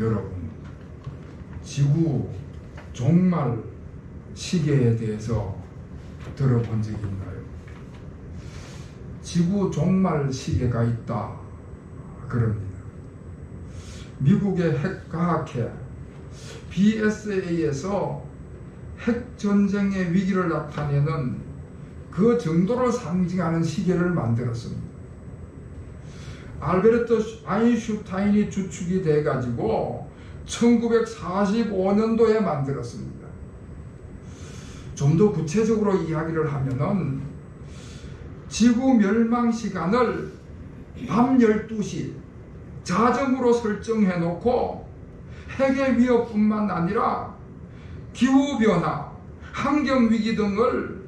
여러분, 지구 종말 시계에 대해서 들어본 적이 있나요? 지구 종말 시계가 있다 그럽니다. 미국의 핵과학회 BSA에서 핵전쟁의 위기를 나타내는 그 정도를 상징하는 시계를 만들었습니다. 알베르트 아인슈타인이 주축이 돼가지고 1945년도에 만들었습니다. 좀 더 구체적으로 이야기를 하면은 지구 멸망 시간을 밤 12시 자정으로 설정해 놓고 핵의 위협뿐만 아니라 기후변화, 환경위기 등을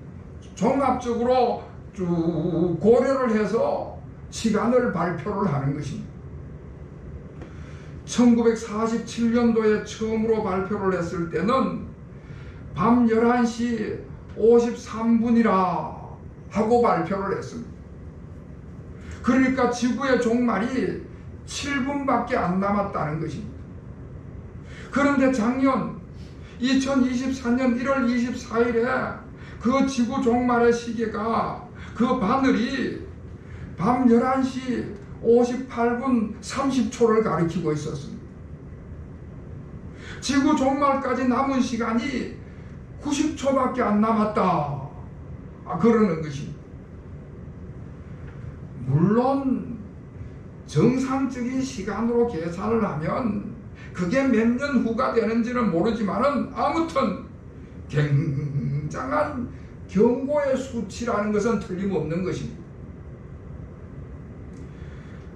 종합적으로 쭉 고려를 해서 시간을 발표를 하는 것입니다. 1947년도에 처음으로 발표를 했을 때는 밤 11시 53분이라 하고 발표를 했습니다. 그러니까 지구의 종말이 7분밖에 안 남았다는 것입니다. 그런데 작년 2024년 1월 24일에 그 지구 종말의 시계가 그 바늘이 밤 11시 58분 30초를 가리키고 있었습니다. 지구 종말까지 남은 시간이 90초밖에 안 남았다 그러는 것입니다. 물론 정상적인 시간으로 계산을 하면 그게 몇 년 후가 되는지는 모르지만은 아무튼 굉장한 경고의 수치라는 것은 틀림없는 것입니다.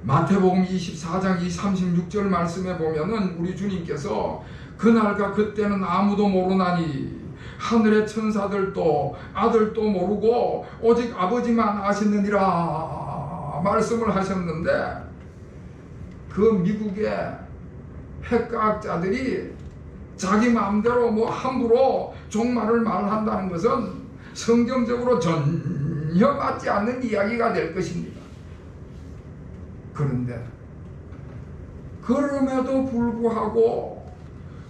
마태복음 24장 36절 말씀에 보면은 우리 주님께서 그날과 그때는 아무도 모르나니 하늘의 천사들도 아들도 모르고 오직 아버지만 아시느니라 말씀을 하셨는데, 그 미국의 핵과학자들이 자기 마음대로 함부로 종말을 말한다는 것은 성경적으로 전혀 맞지 않는 이야기가 될 것입니다. 그런데 그럼에도 불구하고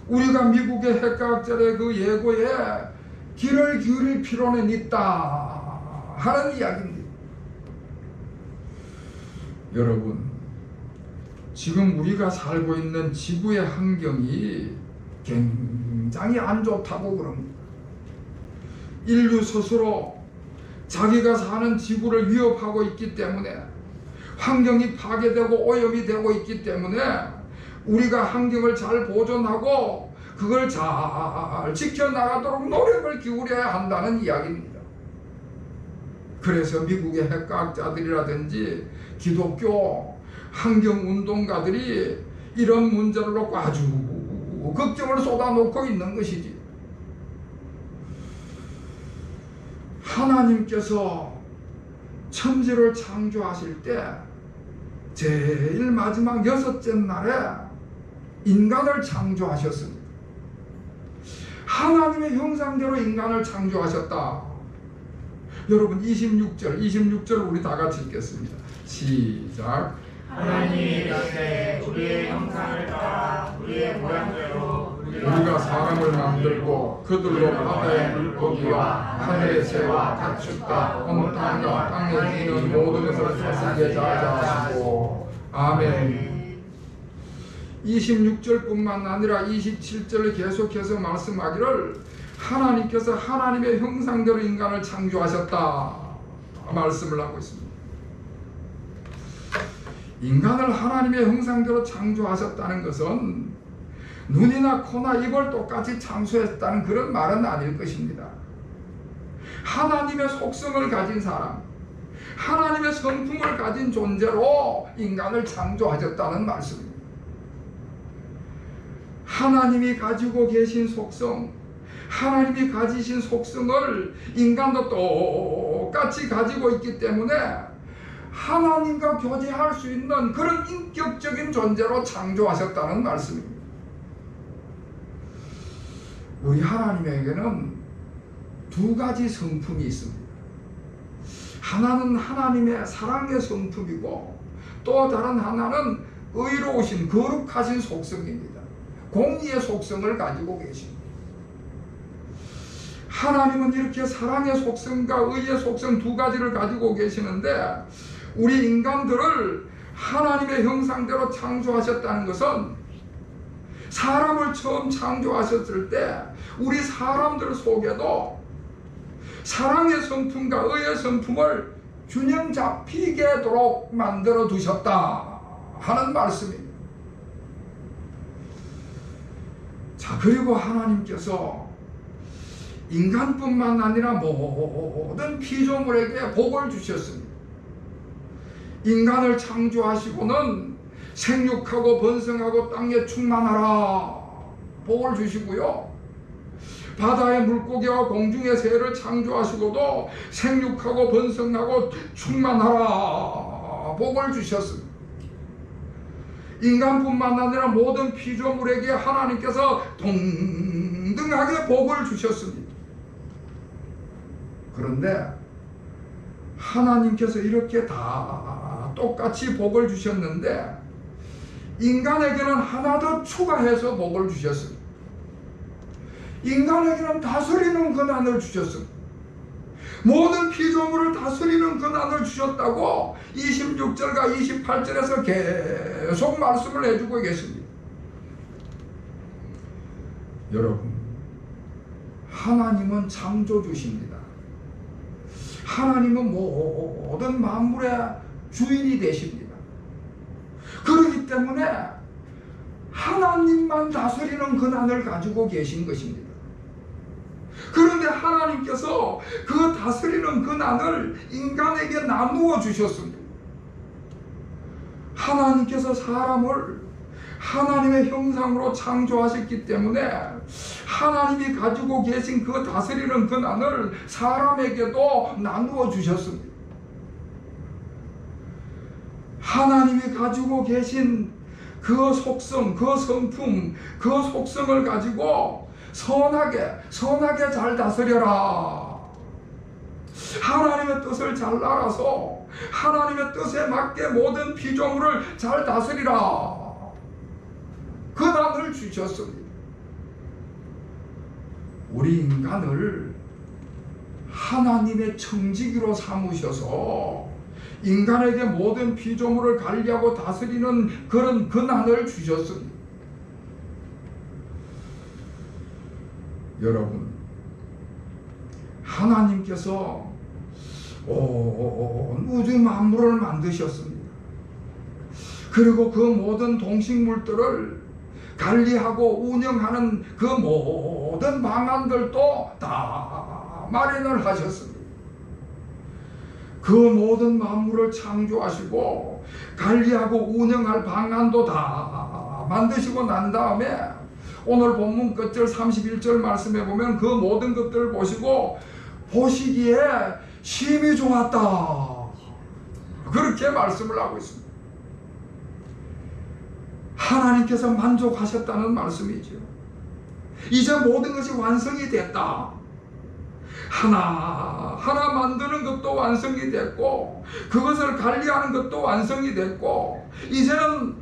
우리가 미국의 핵과학자의 그 예고에 귀를 기울일 필요는 있다 하는 이야기입니다. 여러분, 지금 우리가 살고 있는 지구의 환경이 굉장히 안 좋다고 그럽니다. 인류 스스로 자기가 사는 지구를 위협하고 있기 때문에, 환경이 파괴되고 오염이 되고 있기 때문에 우리가 환경을 잘 보존하고 그걸 잘 지켜나가도록 노력을 기울여야 한다는 이야기입니다. 그래서 미국의 핵과학자들이라든지 기독교 환경운동가들이 이런 문제를 놓고 아주 걱정을 쏟아놓고 있는 것이지. 하나님께서 천지를 창조하실 때 제일 마지막 6째 날에 인간을 창조하셨습니다. 하나님의 형상대로 인간을 창조하셨다. 여러분 26절 우리 다 같이 읽겠습니다. 시작. 하나님이 이르시되 우리의 형상을 따라 우리의 모양대로 우리가 사람을 만들고 그들로 바다의 물고기와 하늘의 새와 가축과 온 땅과 땅에 기는 모든 것을 다스리게 하시고. 아멘. 26절뿐만 아니라 27절을 계속해서 말씀하기를 하나님께서 하나님의 형상대로 인간을 창조하셨다 말씀을 하고 있습니다. 인간을 하나님의 형상대로 창조하셨다는 것은 눈이나 코나 입을 똑같이 창조했다는 그런 말은 아닐 것입니다. 하나님의 속성을 가진 사람, 하나님의 성품을 가진 존재로 인간을 창조하셨다는 말씀입니다. 하나님이 가지고 계신 속성, 하나님이 가지신 속성을 인간도 똑같이 가지고 있기 때문에 하나님과 교제할 수 있는 그런 인격적인 존재로 창조하셨다는 말씀입니다. 우리 하나님에게는 두 가지 성품이 있습니다. 하나는 하나님의 사랑의 성품이고 또 다른 하나는 의로우신 거룩하신 속성입니다. 공의의 속성을 가지고 계십니다. 하나님은 이렇게 사랑의 속성과 의의 속성 두 가지를 가지고 계시는데, 우리 인간들을 하나님의 형상대로 창조하셨다는 것은 사람을 처음 창조하셨을 때 우리 사람들 속에도 사랑의 성품과 의의 성품을 균형 잡히게도록 만들어 두셨다 하는 말씀입니다. 자, 그리고 하나님께서 인간뿐만 아니라 모든 피조물에게 복을 주셨습니다. 인간을 창조하시고는 생육하고 번성하고 땅에 충만하라 복을 주시고요, 바다의 물고기와 공중의 새를 창조하시고도 생육하고 번성하고 충만하라 복을 주셨습니다. 인간뿐만 아니라 모든 피조물에게 하나님께서 동등하게 복을 주셨습니다. 그런데 하나님께서 이렇게 다 똑같이 복을 주셨는데 인간에게는 하나 더 추가해서 복을 주셨습니다. 인간에게는 다스리는 권한을 주셨습니다. 모든 피조물을 다스리는 권한을 주셨다고 26절과 28절에서 계속 말씀을 해주고 계십니다. 여러분, 하나님은 창조주십니다. 하나님은 모든 만물의 주인이 되십니다. 그렇기 때문에 하나님만 다스리는 권한을 가지고 계신 것입니다. 그런데 하나님께서 그 다스리는 권한을 인간에게 나누어 주셨습니다. 하나님께서 사람을 하나님의 형상으로 창조하셨기 때문에 하나님이 가지고 계신 그 다스리는 권한을 사람에게도 나누어 주셨습니다. 하나님이 가지고 계신 그 속성, 그 성품, 그 속성을 가지고 선하게 잘 다스려라. 하나님의 뜻을 잘 알아서 하나님의 뜻에 맞게 모든 피조물을 잘 다스리라. 권한을 주셨습니다. 우리 인간을 하나님의 청지기로 삼으셔서 인간에게 모든 피조물을 관리하고 다스리는 그런 권한을 주셨습니다. 여러분, 하나님께서 온 우주 만물을 만드셨습니다. 그리고 그 모든 동식물들을 관리하고 운영하는 그 모든 방안들도 다 마련을 하셨습니다. 그 모든 만물을 창조하시고 관리하고 운영할 방안도 다 만드시고 난 다음에 오늘 본문 끝절 31절 말씀에 보면 그 모든 것들을 보시고 보시기에 심히 좋았다, 그렇게 말씀을 하고 있습니다. 하나님께서 만족하셨다는 말씀이죠. 이제 모든 것이 완성이 됐다. 하나 만드는 것도 완성이 됐고 그것을 관리하는 것도 완성이 됐고 이제는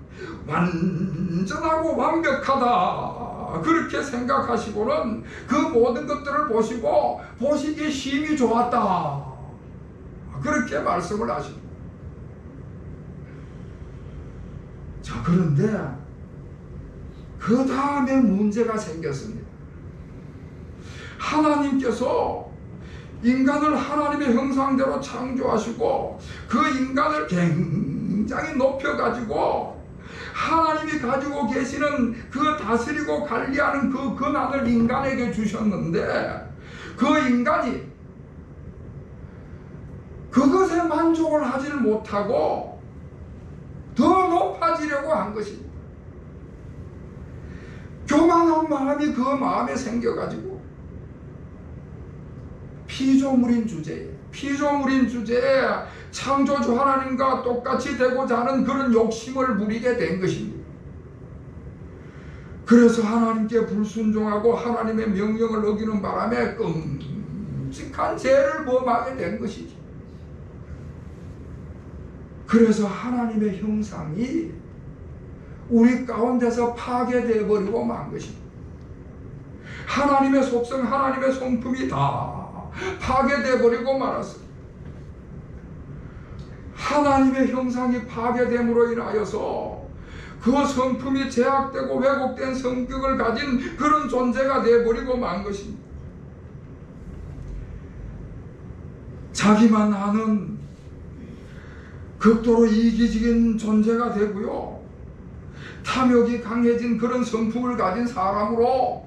완전하고 완벽하다, 그렇게 생각하시고는 그 모든 것들을 보시고 보시기에 심히 좋았다, 그렇게 말씀을 하십니다. 자, 그런데 그 다음에 문제가 생겼습니다. 하나님께서 인간을 하나님의 형상대로 창조하시고 그 인간을 굉장히 높여가지고 하나님이 가지고 계시는 그 다스리고 관리하는 그 권한을 인간에게 주셨는데 그 인간이 그것에 만족을 하지를 못하고 더 높아지려고 한 것입니다. 교만한 마음이 그 마음에 생겨가지고 피조물인 주제에 창조주 하나님과 똑같이 되고자 하는 그런 욕심을 부리게 된 것입니다. 그래서 하나님께 불순종하고 하나님의 명령을 어기는 바람에 끔찍한 죄를 범하게 된 것이죠. 그래서 하나님의 형상이 우리 가운데서 파괴되어 버리고 만 것입니다. 하나님의 속성, 하나님의 성품이 다 파괴되어 버리고 말았습니다. 하나님의 형상이 파괴됨으로 인하여서 그 성품이 제약되고 왜곡된 성격을 가진 그런 존재가 되어버리고 만 것입니다. 자기만 아는 극도로 이기적인 존재가 되고요, 탐욕이 강해진 그런 성품을 가진 사람으로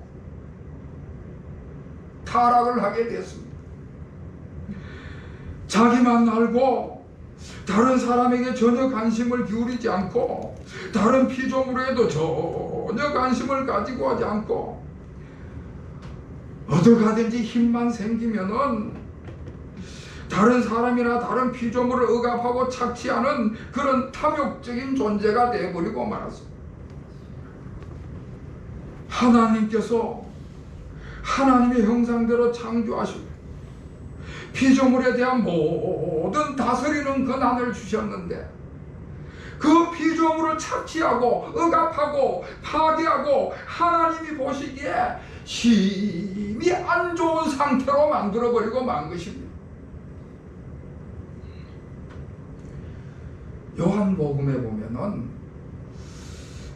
타락을 하게 됐습니다. 자기만 알고 다른 사람에게 전혀 관심을 기울이지 않고 다른 피조물에도 전혀 관심을 가지고 하지 않고 어디가든지 힘만 생기면은 다른 사람이나 다른 피조물을 억압하고 착취하는 그런 탐욕적인 존재가 되어버리고 말았습니다. 하나님께서 하나님의 형상대로 창조하시고 피조물에 대한 모든 다스리는 권한을 주셨는데 그 피조물을 착취하고 억압하고 파괴하고 하나님이 보시기에 심히 안 좋은 상태로 만들어버리고 만 것입니다. 요한복음에 보면은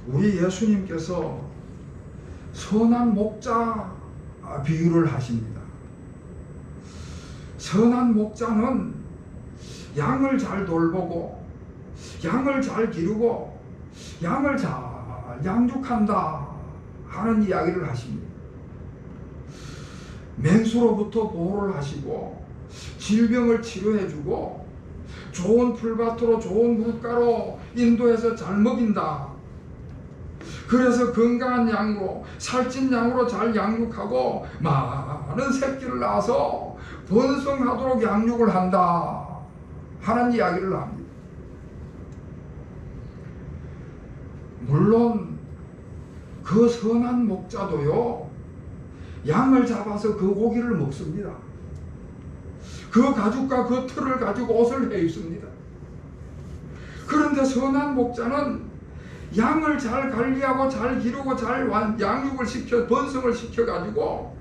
우리 예수님께서 선한 목자 비유를 하십니다. 선한 목자는 양을 잘 돌보고 양을 잘 기르고 양을 잘 양육한다 하는 이야기를 하십니다. 맹수로부터 보호를 하시고 질병을 치료해주고 좋은 풀밭으로 좋은 물가로 인도해서 잘 먹인다. 그래서 건강한 양으로 살찐 양으로 잘 양육하고 많은 새끼를 낳아서 번성하도록 양육을 한다 하는 이야기를 합니다. 물론 그 선한 목자도요, 양을 잡아서 그 고기를 먹습니다. 그 가죽과 그 털을 가지고 옷을 해 입습니다. 그런데 선한 목자는 양을 잘 관리하고 잘 기르고 잘 양육을 시켜 번성을 시켜가지고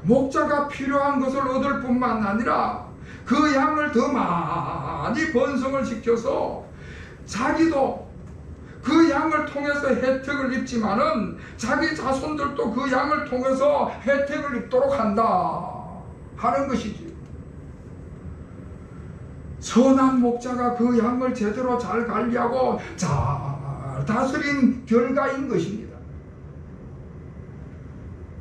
목자가 필요한 것을 얻을 뿐만 아니라 그 양을 더 많이 번성을 시켜서 자기도 그 양을 통해서 혜택을 입지만은 자기 자손들도 그 양을 통해서 혜택을 입도록 한다 하는 것이지. 선한 목자가 그 양을 제대로 잘 관리하고 잘 다스린 결과인 것입니다.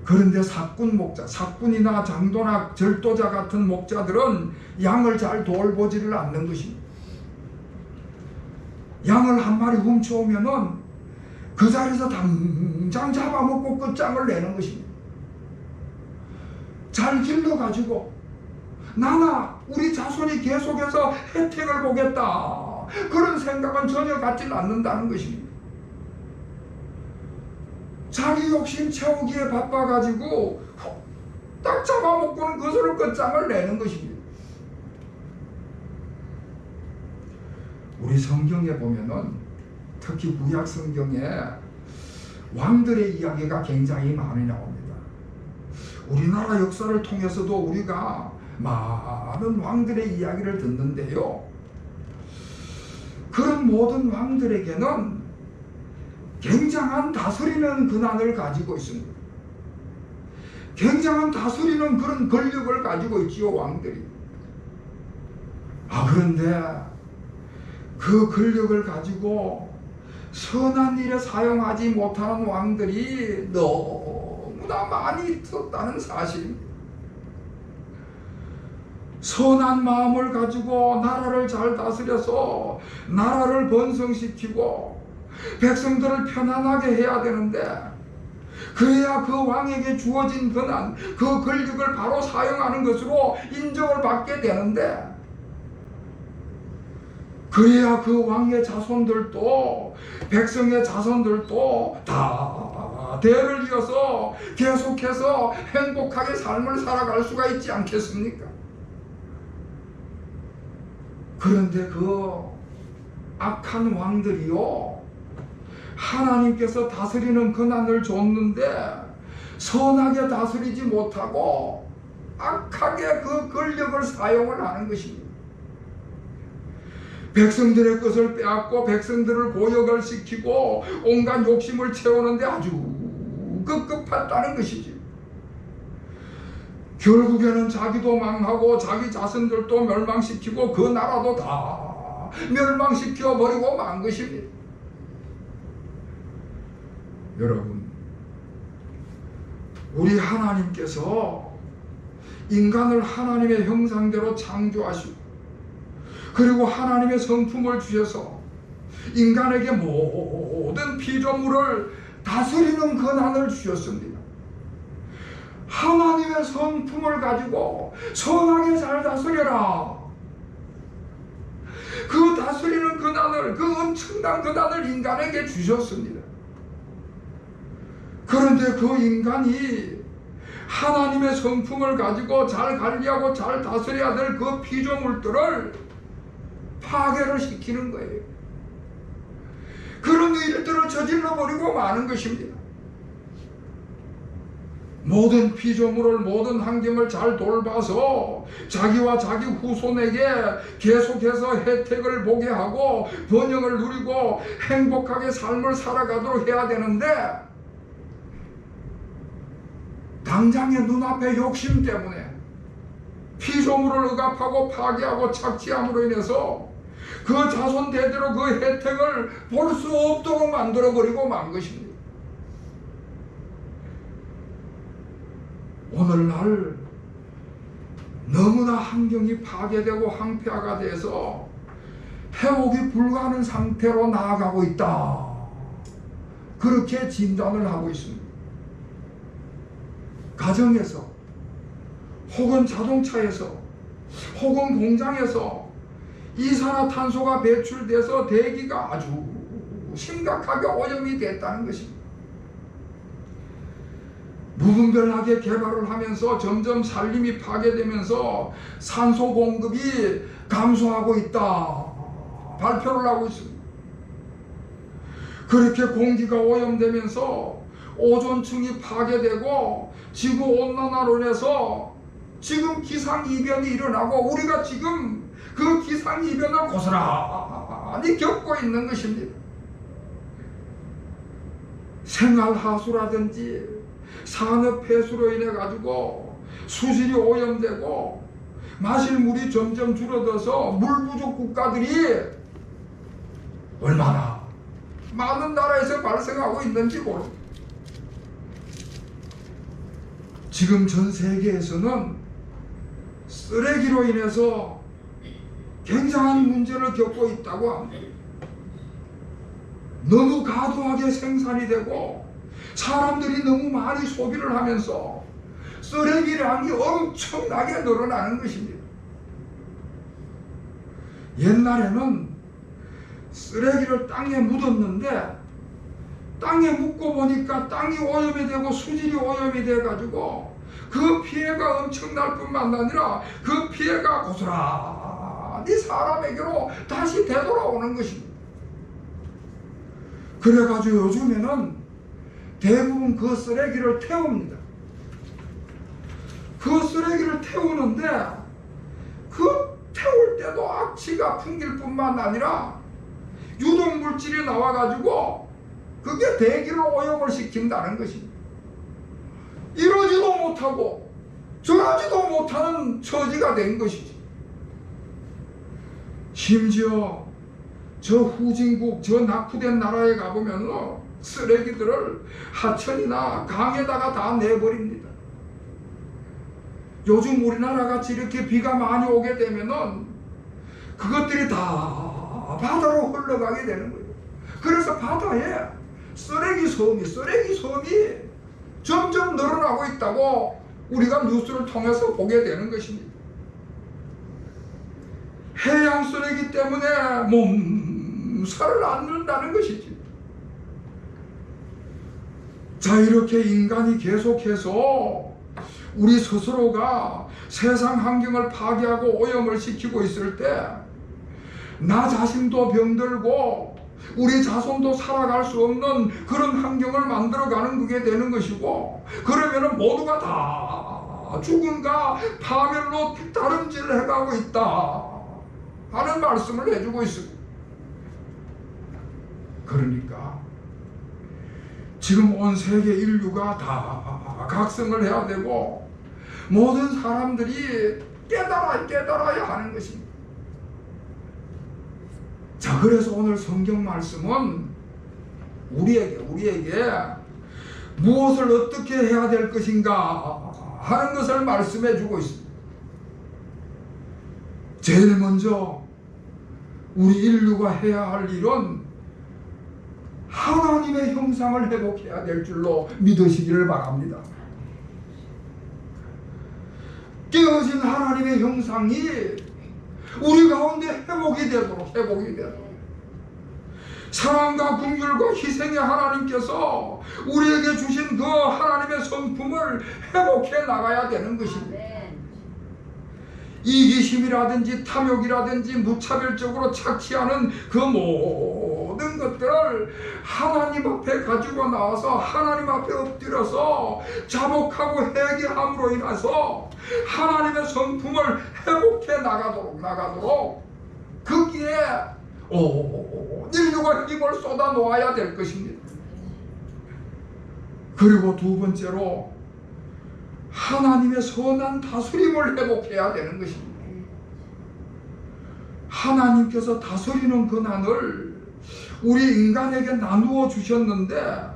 그런데 사꾼 목자, 사꾼이나 장도나 절도자 같은 목자들은 양을 잘 돌보지를 않는 것입니다. 양을 한 마리 훔쳐오면은 그 자리에서 당장 잡아먹고 끝장을 내는 것입니다. 잘 길러가지고 나나 우리 자손이 계속해서 혜택을 보겠다 그런 생각은 전혀 갖지 않는다는 것입니다. 자기 욕심 채우기에 바빠가지고 딱 잡아먹고는 그것으로 끝장을 내는 것입니다. 우리 성경에 보면은 특히 구약 성경에 왕들의 이야기가 굉장히 많이 나옵니다. 우리나라 역사를 통해서도 우리가 많은 왕들의 이야기를 듣는데요, 그런 모든 왕들에게는 굉장한 다스리는 권한을 가지고 있습니다. 굉장한 다스리는 그런 권력을 가지고 있지요, 왕들이. 그런데 그 권력을 가지고 선한 일에 사용하지 못하는 왕들이 너무나 많이 있었다는 사실입니다. 선한 마음을 가지고 나라를 잘 다스려서 나라를 번성시키고 백성들을 편안하게 해야 되는데, 그래야 그 왕에게 주어진 권한, 그 권력을 바로 사용하는 것으로 인정을 받게 되는데, 그래야 그 왕의 자손들도 백성의 자손들도 다 대를 이어서 계속해서 행복하게 삶을 살아갈 수가 있지 않겠습니까? 그런데 그 악한 왕들이요, 하나님께서 다스리는 권한을 줬는데 선하게 다스리지 못하고 악하게 그 권력을 사용을 하는 것입니다. 백성들의 것을 빼앗고 백성들을 고역을 시키고 온갖 욕심을 채우는데 아주 급급했다는 것이지. 결국에는 자기도 망하고 자기 자손들도 멸망시키고 그 나라도 다 멸망시켜 버리고 만 것입니다. 여러분, 우리 하나님께서 인간을 하나님의 형상대로 창조하시고 그리고 하나님의 성품을 주셔서 인간에게 모든 피조물을 다스리는 권한을 주셨습니다. 하나님의 성품을 가지고 선하게 잘 다스려라. 그 다스리는 권한을, 그 엄청난 권한을 인간에게 주셨습니다. 그런데 그 인간이 하나님의 성품을 가지고 잘 관리하고 잘 다스려야 될 그 피조물들을 파괴를 시키는 거예요. 그런 일들을 저질러 버리고 마는 것입니다. 모든 피조물을, 모든 환경을 잘 돌봐서 자기와 자기 후손에게 계속해서 혜택을 보게 하고 번영을 누리고 행복하게 삶을 살아가도록 해야 되는데 당장의 눈앞의 욕심 때문에 피조물을 억압하고 파괴하고 착취함으로 인해서 그 자손 대대로 그 혜택을 볼 수 없도록 만들어버리고 만 것입니다. 오늘날 너무나 환경이 파괴되고 황폐화가 돼서 회복이 불가능한 상태로 나아가고 있다. 그렇게 진단을 하고 있습니다. 가정에서 혹은 자동차에서 혹은 공장에서 이산화탄소가 배출돼서 대기가 아주 심각하게 오염이 됐다는 것입니다. 무분별하게 개발을 하면서 점점 산림이 파괴되면서 산소 공급이 감소하고 있다 발표를 하고 있습니다. 그렇게 공기가 오염되면서 오존층이 파괴되고 지구온난화로 인해서 지금 기상이변이 일어나고 우리가 지금 그 기상이변을 고스란히 겪고 있는 것입니다. 생활하수라든지 산업폐수로 인해 가지고 수질이 오염되고 마실 물이 점점 줄어들어서 물 부족 국가들이 얼마나 많은 나라에서 발생하고 있는지 모릅니다. 지금 전 세계에서는 쓰레기로 인해서 굉장한 문제를 겪고 있다고 합니다. 너무 과도하게 생산이 되고 사람들이 너무 많이 소비를 하면서 쓰레기량이 엄청나게 늘어나는 것입니다. 옛날에는 쓰레기를 땅에 묻었는데 땅에 묻고 보니까 땅이 오염이 되고 수질이 오염이 돼가지고 그 피해가 엄청날 뿐만 아니라 그 피해가 고스란히 사람에게로 다시 되돌아오는 것입니다. 그래가지고 요즘에는 대부분 그 쓰레기를 태웁니다. 그 쓰레기를 태우는데 그 태울 때도 악취가 풍길 뿐만 아니라 유독물질이 나와가지고 그게 대기를 오염을 시킨다는 것입니다. 이러지도 못하고 저러지도 못하는 처지가 된 것이지. 심지어 저 후진국, 저 낙후된 나라에 가보면 쓰레기들을 하천이나 강에다가 다 내버립니다. 요즘 우리나라 같이 이렇게 비가 많이 오게 되면은 그것들이 다 바다로 흘러가게 되는 거예요. 그래서 바다에 쓰레기 섬이 점점 늘어나고 있다고 우리가 뉴스를 통해서 보게 되는 것입니다. 해양 쓰레기 때문에 몸살을 앓는다는 것이지. 자, 이렇게 인간이 계속해서 우리 스스로가 세상 환경을 파괴하고 오염을 시키고 있을 때 나 자신도 병들고 우리 자손도 살아갈 수 없는 그런 환경을 만들어가는 그게 되는 것이고, 그러면은 모두가 다 죽음과 파멸로 다름질을 해가고 있다 하는 말씀을 해주고 있습니다. 그러니까 지금 온 세계 인류가 다 각성을 해야 되고 모든 사람들이 깨달아야 하는 것입니다. 자, 그래서 오늘 성경 말씀은 우리에게 무엇을 어떻게 해야 될 것인가 하는 것을 말씀해 주고 있습니다. 제일 먼저 우리 인류가 해야 할 일은 하나님의 형상을 회복해야 될 줄로 믿으시기를 바랍니다. 깨어진 하나님의 형상이 우리 가운데 회복이 되도록 사랑과 긍휼과 희생의 하나님께서 우리에게 주신 그 하나님의 성품을 회복해 나가야 되는 것입니다. 이기심이라든지 탐욕이라든지 무차별적으로 착취하는 그 모든 것들을 하나님 앞에 가지고 나와서 하나님 앞에 엎드려서 자복하고 회개함으로 인해서 하나님의 성품을 회복해 나가도록 거기에 인류가 힘을 쏟아 놓아야 될 것입니다. 그리고 두 번째로 하나님의 선한 다스림을 회복해야 되는 것입니다. 하나님께서 다스리는 권한을 우리 인간에게 나누어 주셨는데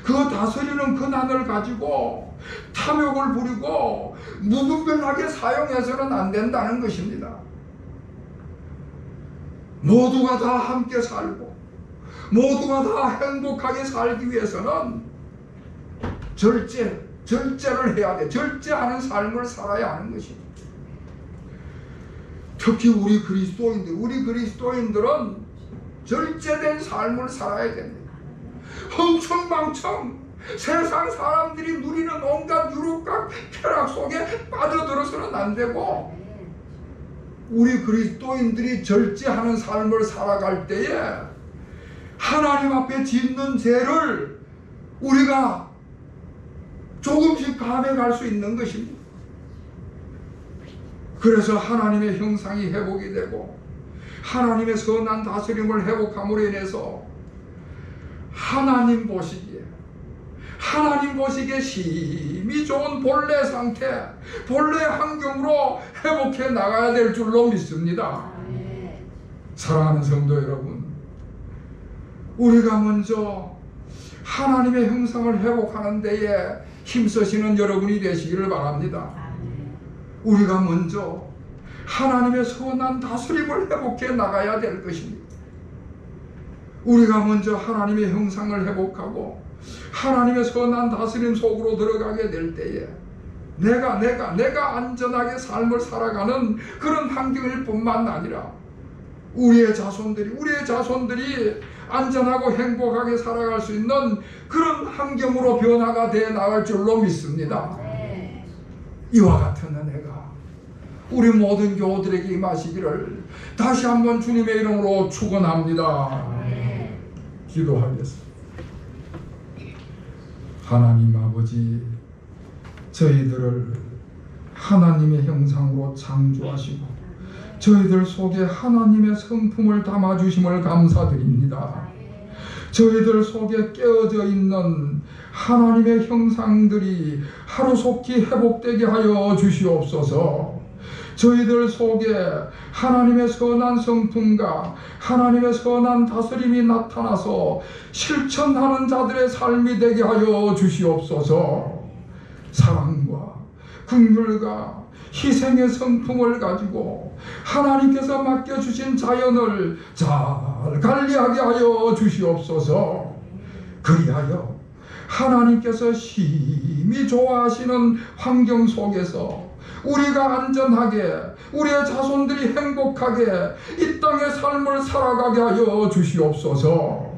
그 다스리는 권한을 가지고 탐욕을 부리고 무분별하게 사용해서는 안 된다는 것입니다. 모두가 다 함께 살고 모두가 다 행복하게 살기 위해서는 절제를 해야 돼. 절제하는 삶을 살아야 하는 것입니다. 특히 우리 그리스도인들은 절제된 삶을 살아야 됩니다. 흥청망청 세상 사람들이 누리는 온갖 유혹과 쾌락 속에 빠져들어서는 안 되고, 우리 그리스도인들이 절제하는 삶을 살아갈 때에 하나님 앞에 짓는 죄를 우리가 조금씩 감해갈 수 있는 것입니다. 그래서 하나님의 형상이 회복이 되고 하나님의 선한 다스림을 회복함으로 인해서 하나님 보시기에 심히 좋은 본래 상태, 본래 환경으로 회복해 나가야 될 줄로 믿습니다. 사랑하는 성도 여러분, 우리가 먼저 하나님의 형상을 회복하는 데에 힘쓰시는 여러분이 되시기를 바랍니다. 우리가 먼저 하나님의 선한 다스림을 회복해 나가야 될 것입니다. 우리가 먼저 하나님의 형상을 회복하고 하나님의 선한 다스림 속으로 들어가게 될 때에 내가 안전하게 삶을 살아가는 그런 환경일 뿐만 아니라 우리의 자손들이 안전하고 행복하게 살아갈 수 있는 그런 환경으로 변화가 되어 나갈 줄로 믿습니다. 이와 같은 은혜가 우리 모든 교우들에게 임하시기를 다시 한번 주님의 이름으로 축원합니다. 기도하겠습니다. 하나님 아버지, 저희들을 하나님의 형상으로 창조하시고 저희들 속에 하나님의 성품을 담아주심을 감사드립니다. 저희들 속에 깨어져 있는 하나님의 형상들이 하루속히 회복되게 하여 주시옵소서. 저희들 속에 하나님의 선한 성품과 하나님의 선한 다스림이 나타나서 실천하는 자들의 삶이 되게 하여 주시옵소서. 사랑과 긍휼과 희생의 성품을 가지고 하나님께서 맡겨주신 자연을 잘 관리하게 하여 주시옵소서. 그리하여 하나님께서 심히 좋아하시는 환경 속에서 우리가 안전하게, 우리의 자손들이 행복하게 이 땅의 삶을 살아가게 하여 주시옵소서.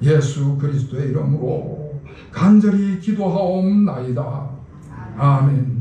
예수 그리스도의 이름으로 간절히 기도하옵나이다. 아멘.